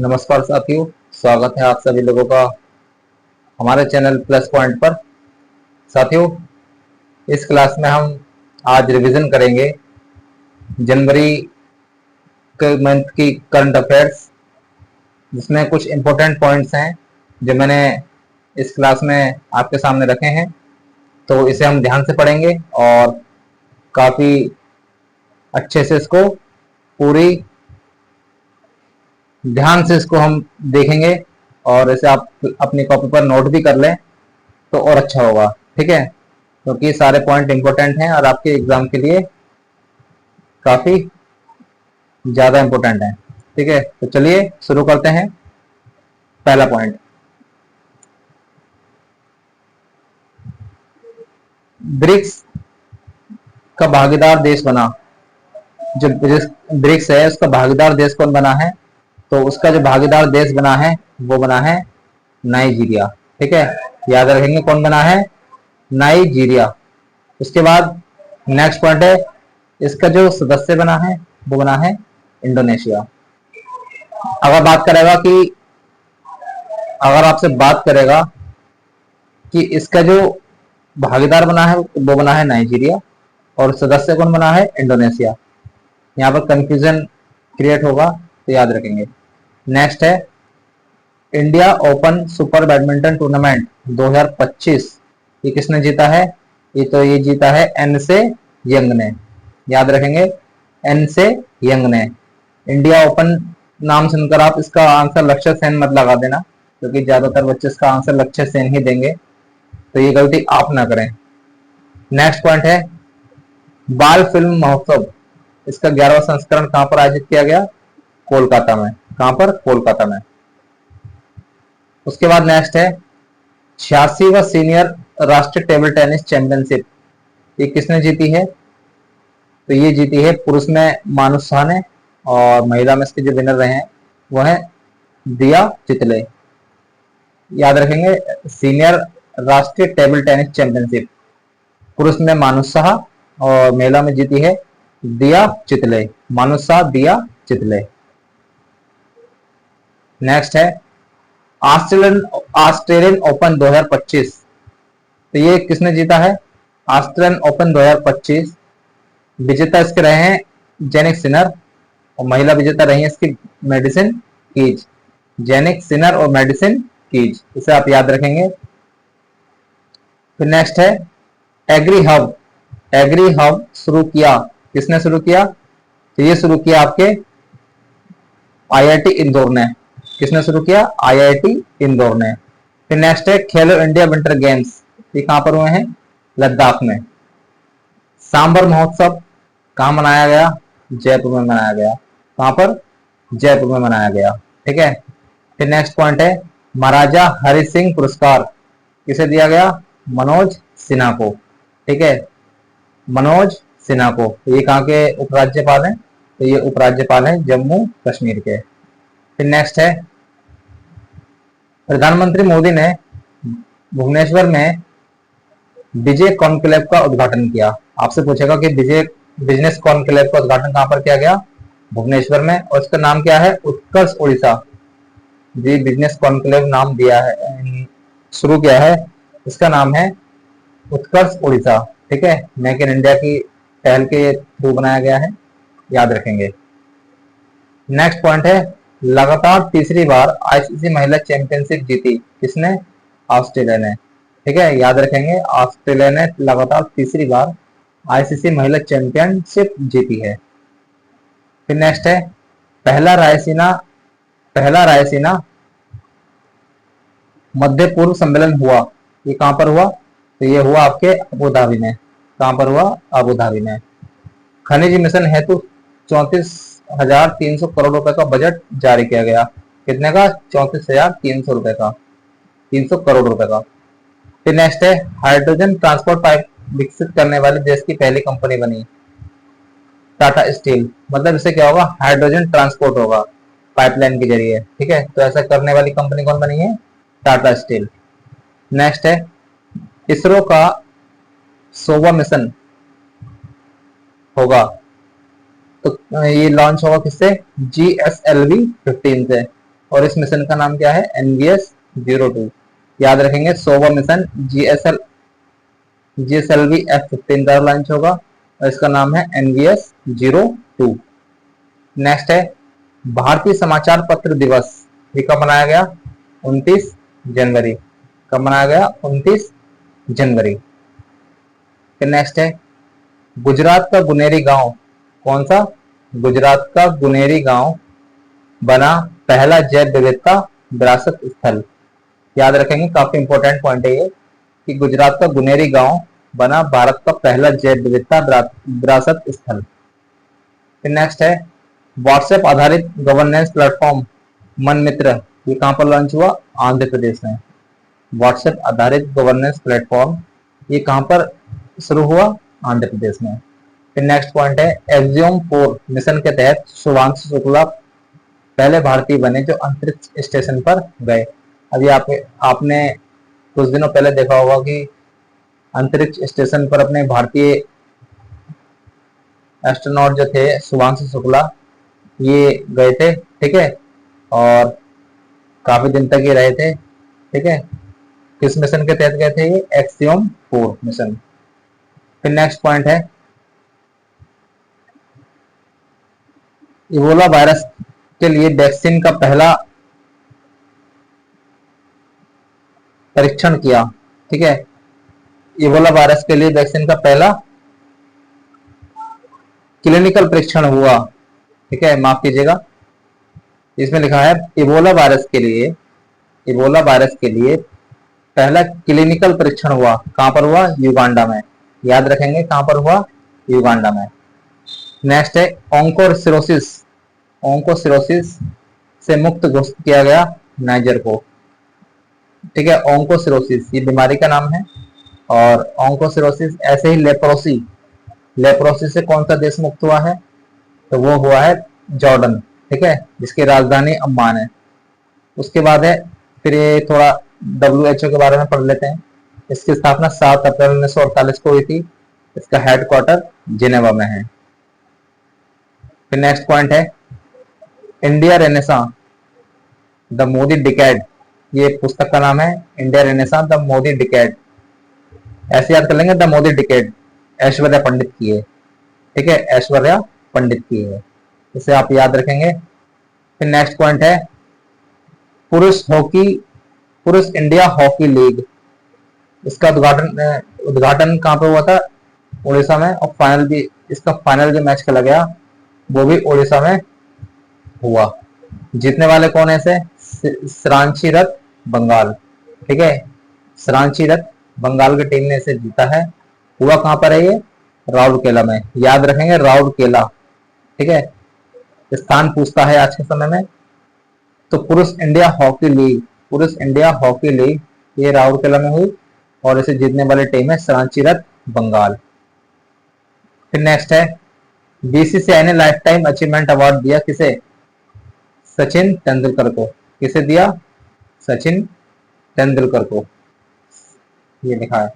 नमस्कार साथियों, स्वागत है आप सभी लोगों का हमारे चैनल प्लस पॉइंट पर। साथियों, इस क्लास में हम आज रिवीजन करेंगे जनवरी के मंथ की करंट अफेयर्स, जिसमें कुछ इम्पोर्टेंट पॉइंट्स हैं जो मैंने इस क्लास में आपके सामने रखे हैं। तो इसे हम ध्यान से पढ़ेंगे और काफ़ी अच्छे से इसको पूरी ध्यान से इसको हम देखेंगे और इसे आप अपनी कॉपी पर नोट भी कर लें तो और अच्छा होगा। ठीक है, क्योंकि सारे पॉइंट इंपॉर्टेंट हैं और आपके एग्जाम के लिए काफी ज्यादा इंपॉर्टेंट है। ठीक है, तो चलिए शुरू करते हैं। पहला पॉइंट, ब्रिक्स का भागीदार देश बना। जो ब्रिक्स है उसका भागीदार देश कौन बना है? तो उसका जो भागीदार देश बना है वो बना है नाइजीरिया। ठीक है, याद रखेंगे कौन बना है? नाइजीरिया। उसके बाद नेक्स्ट पॉइंट है, इसका जो सदस्य बना है वो बना है इंडोनेशिया। अगर बात करेगा कि अगर आपसे बात करेगा कि इसका जो भागीदार बना है वो बना है नाइजीरिया और सदस्य कौन बना है? इंडोनेशिया। यहाँ पर कंफ्यूजन क्रिएट होगा तो याद रखेंगे। नेक्स्ट है, India open super badminton tournament 2025 ये किसने जीता है? ये जीता है एन से यंग ने। याद रखेंगे, एन से यंग ने। इंडिया ओपन नाम सुनकर आप इसका आंसर लक्ष्य सेन मत लगा देना, क्योंकि ज्यादातर बच्चे इसका आंसर लक्ष्य सेन ही देंगे, तो ये गलती आप ना करें। नेक्स्ट पॉइंट है, बाल फिल्म महोत्सव, इसका 11वां संस्करण कहां पर आयोजित किया गया? कोलकाता में। कहां पर? कोलकाता में। उसके बाद नेक्स्ट है, 86वां सीनियर राष्ट्रीय टेबल टेनिस चैंपियनशिप ये किसने जीती है? तो ये जीती है पुरुष में मानुष शाह ने और महिला में इसके जो विनर रहे हैं वो है दिया चितले। याद रखेंगे, सीनियर राष्ट्रीय टेबल टेनिस चैंपियनशिप पुरुष में मानुष शाह और महिला में जीती है दिया चितले। मानुष शाह, दिया चितले। नेक्स्ट है, ऑस्ट्रेलियन ऑस्ट्रेलियन ओपन 2025 तो ये किसने जीता है? ऑस्ट्रेलियन ओपन 2025 विजेता इसके रहे हैं जेनिक सिनर और महिला विजेता रही है इसकी मेडिसिन कीज। जेनिक सिनर और मेडिसिन कीज, इसे आप याद रखेंगे। फिर नेक्स्ट है, एग्री हब। एग्री हब शुरू किया किसने? शुरू किया तो ये शुरू किया आपके आईआईटी इंदौर ने। किसने शुरू किया? आईआईटी इंदौर ने। फिर नेक्स्ट है, खेलो इंडिया विंटर गेम्स ये कहां पर हुए हैं? लद्दाख में। सांबर महोत्सव कहां मनाया गया? जयपुर में मनाया गया। कहां पर? जयपुर में मनाया गया। ठीक है। फिर नेक्स्ट पॉइंट है, महाराजा हरि सिंह पुरस्कार किसे दिया गया? मनोज सिन्हा को। ठीक है, मनोज सिन्हा को। ये कहां के उपराज्यपाल हैं? तो ये उपराज्यपाल हैं जम्मू कश्मीर के। फिर नेक्स्ट है, प्रधानमंत्री मोदी ने भुवनेश्वर में विजय कॉन्क्लेव का उद्घाटन किया। आपसे पूछेगा कि विजय बिजनेस कॉन्क्लेव का उद्घाटन कहां पर किया गया? भुवनेश्वर में। और इसका नाम क्या है? उत्कर्ष उड़ीसा। जी, बिजनेस कॉन्क्लेव नाम दिया है, शुरू किया है, इसका नाम है उत्कर्ष उड़ीसा। ठीक है, मेक इन इंडिया की पहल के थ्रू बनाया गया है, याद रखेंगे। नेक्स्ट पॉइंट है, लगातार तीसरी बार आईसीसी महिला चैंपियनशिप जीती किसने? ऑस्ट्रेलिया ने। ठीक है, याद रखेंगे, ऑस्ट्रेलिया ने लगातार तीसरी बार आईसीसी महिला चैंपियनशिप जीती है। फिर नेक्स्ट है, पहला रायसीना मध्य पूर्व सम्मेलन हुआ ये कहां पर हुआ? तो ये हुआ आपके अबू धाबी में। कहां पर हुआ? अबू धाबी में। खनिज मिशन हेतु 34,300 करोड़ रुपए का बजट जारी किया गया। कितने का? 34,300 रुपए का, 300 करोड़ रुपए का। फिर नेक्स्ट है, हाइड्रोजन ट्रांसपोर्ट पाइप विकसित करने वाले देश की पहली कंपनी बनी टाटा स्टील। मतलब इससे क्या होगा? हाइड्रोजन ट्रांसपोर्ट होगा पाइपलाइन के जरिए। ठीक है, तो ऐसा करने वाली कंपनी कौन बनी है? टाटा स्टील। नेक्स्ट है, इसरो का 100वां मिशन होगा तो ये लॉन्च होगा किससे? GSLV 15 से। और इस मिशन का नाम क्या है? NVS-02। याद रखेंगे, 100वां मिशन GSLV F-15 का लॉन्च होगा और इसका नाम है NVS-02। नेक्स्ट है भारतीय समाचार पत्र दिवस। ये कब मनाया गया? 29 जनवरी। कब मनाया गया? 29 जनवरी। फिर नेक्स्ट है गुजरात का गुनेरी गांव। कौन सा? गुजरात का गुनेरी गांव बना पहला जैव विविधता विरासत स्थल। याद रखेंगे, काफी इंपॉर्टेंट पॉइंट है ये कि गुजरात का गुनेरी गांव बना भारत का पहला जैव विविधता विरासत स्थल। फिर नेक्स्ट है व्हाट्सएप आधारित गवर्नेंस प्लेटफॉर्म मन मित्र। ये कहां पर लॉन्च हुआ? आंध्र प्रदेश में। व्हाट्सएप आधारित गवर्नेंस प्लेटफॉर्म ये कहां पर शुरू हुआ? आंध्र प्रदेश में। फिर नेक्स्ट पॉइंट है एक्सियोम 4 मिशन के तहत शुभांशु शुक्ला पहले भारतीय बने जो अंतरिक्ष स्टेशन पर गए। अभी आपने कुछ दिनों पहले देखा होगा कि अंतरिक्ष स्टेशन पर अपने भारतीय एस्ट्रोनॉट जो थे शुभांशु शुक्ला ये गए थे, ठीक है, और काफी दिन तक ये रहे थे, ठीक है। किस मिशन के तहत गए थे? ये एक्सियोम 4 मिशन। फिर नेक्स्ट पॉइंट है इबोला वायरस के लिए वैक्सीन का पहला परीक्षण किया, ठीक है। इबोला वायरस के लिए वैक्सीन का पहला क्लिनिकल परीक्षण हुआ, ठीक है, माफ कीजिएगा, इसमें लिखा है इबोला वायरस के लिए पहला क्लिनिकल परीक्षण हुआ। कहां पर हुआ? युगांडा में। याद रखेंगे कहां पर हुआ? युगांडा में। नेक्स्ट है ओंकोसिरोसिस से मुक्त घोषित किया गया नाइजर को, ठीक है। ओंकोसिरोसिस ये बीमारी का नाम है और ओंकोसिरोसिस ऐसे ही लेप्रोसी से कौन सा देश मुक्त हुआ है? तो वो हुआ है जॉर्डन, ठीक है, जिसकी राजधानी अम्मान है। उसके बाद है फिर ये थोड़ा WHO के बारे में पढ़ लेते हैं। इसकी स्थापना 7 अप्रैल 1948 को हुई थी। इसका हेडक्वार्टर जिनेवा में है। फिर नेक्स्ट पॉइंट है India renaissance the Modi decade. ये पुस्तक का नाम है India renaissance the Modi decade. ऐसे याद कर लेंगे, द मोदी डिकेड ऐश्वर्या पंडित की है, ठीक है, ऐश्वर्या पंडित की है, इसे आप याद रखेंगे। फिर नेक्स्ट पॉइंट है पुरुष इंडिया हॉकी लीग। इसका उद्घाटन कहां पे हुआ था? उड़ीसा में। और इसका फाइनल जो मैच खेला गया वो भी उड़ीसा में हुआ। जीतने वाले कौन है? इसे सरांची रथ बंगाल, ठीक है, सरांची रथ बंगाल की टीम ने इसे जीता है। हुआ कहां पर है ये? राउरकेला में। याद रखेंगे राउरकेला, ठीक है, स्थान पूछता है आज के समय में। तो पुरुष इंडिया हॉकी लीग ये राउरकेला में हुई और इसे जीतने वाली टीम है सरांची रथ बंगाल। फिर नेक्स्ट है BCCI ने लाइफ टाइम अचीवमेंट अवार्ड दिया किसे? सचिन तेंदुलकर को। किसे दिया? सचिन तेंदुलकर को। ये लिखा है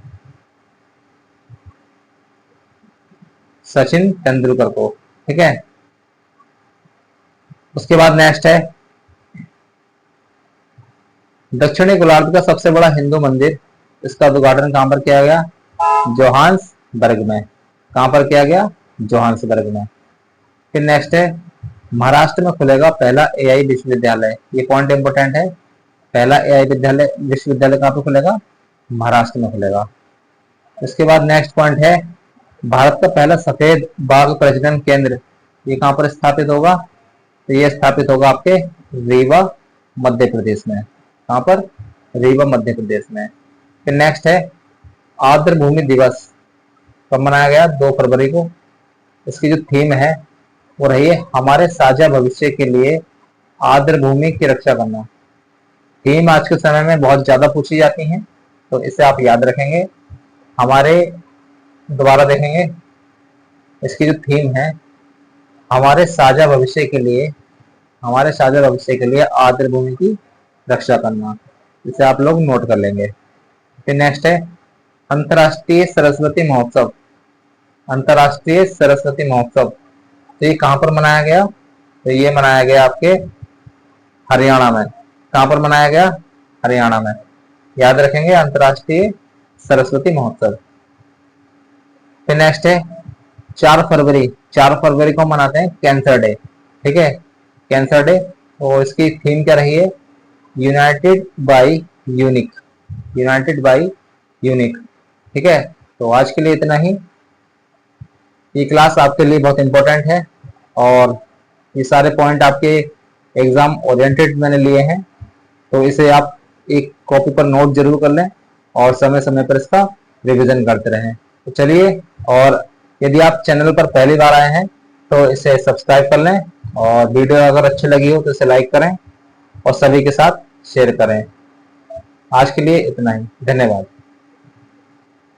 सचिन तेंदुलकर को, ठीक है। उसके बाद नेक्स्ट है दक्षिणी गोलार्ध का सबसे बड़ा हिंदू मंदिर। इसका उद्घाटन कहां पर किया गया? जोहान्सबर्ग में। कहां पर किया गया? जोहान्सबर्ग में। फिर नेक्स्ट है महाराष्ट्र में खुलेगा पहला AI विश्वविद्यालय। ये पॉइंट इंपोर्टेंट है। पहला AI विश्वविद्यालय कहां पर खुलेगा? महाराष्ट्र में खुलेगा। इसके बाद नेक्स्ट पॉइंट है भारत का पहला सफेद बाघ प्रजनन केंद्र। ये कहां पर स्थापित होगा? तो ये स्थापित होगा आपके रीवा मध्य प्रदेश में। कहां पर? रीवा मध्य प्रदेश में। फिर नेक्स्ट है आर्द्र भूमि दिवस कब मनाया गया? 2 फरवरी को। इसकी जो थीम है वो रही है हमारे साझा भविष्य के लिए आर्द्र भूमि की रक्षा करना। थीम आज के समय में बहुत ज्यादा पूछी जाती है, तो इसे आप याद रखेंगे। दोबारा देखेंगे, इसकी जो थीम है हमारे साझा भविष्य के लिए आर्द्र भूमि की रक्षा करना, इसे आप लोग नोट कर लेंगे। फिर नेक्स्ट है अंतर्राष्ट्रीय सरस्वती महोत्सव। तो ये कहां पर मनाया गया? तो ये मनाया गया आपके हरियाणा में। कहां पर मनाया गया? हरियाणा में। याद रखेंगे, अंतर्राष्ट्रीय सरस्वती महोत्सव। फिर नेक्स्ट है 4 फरवरी। 4 फरवरी को मनाते हैं कैंसर डे। ठीक है, कैंसर डे। और इसकी थीम क्या रही है? United by unique. United by unique. ठीक है, तो आज के लिए इतना ही। ये क्लास आपके लिए बहुत इंपॉर्टेंट है और ये सारे पॉइंट आपके एग्जाम ओरिएंटेड मैंने लिए हैं, तो इसे आप एक कॉपी पर नोट जरूर कर लें और समय समय पर इसका रिवीजन करते रहें। तो चलिए, और यदि आप चैनल पर पहली बार आए हैं तो इसे सब्सक्राइब कर लें और वीडियो अगर अच्छी लगी हो तो इसे लाइक करें और सभी के साथ शेयर करें। आज के लिए इतना ही, धन्यवाद।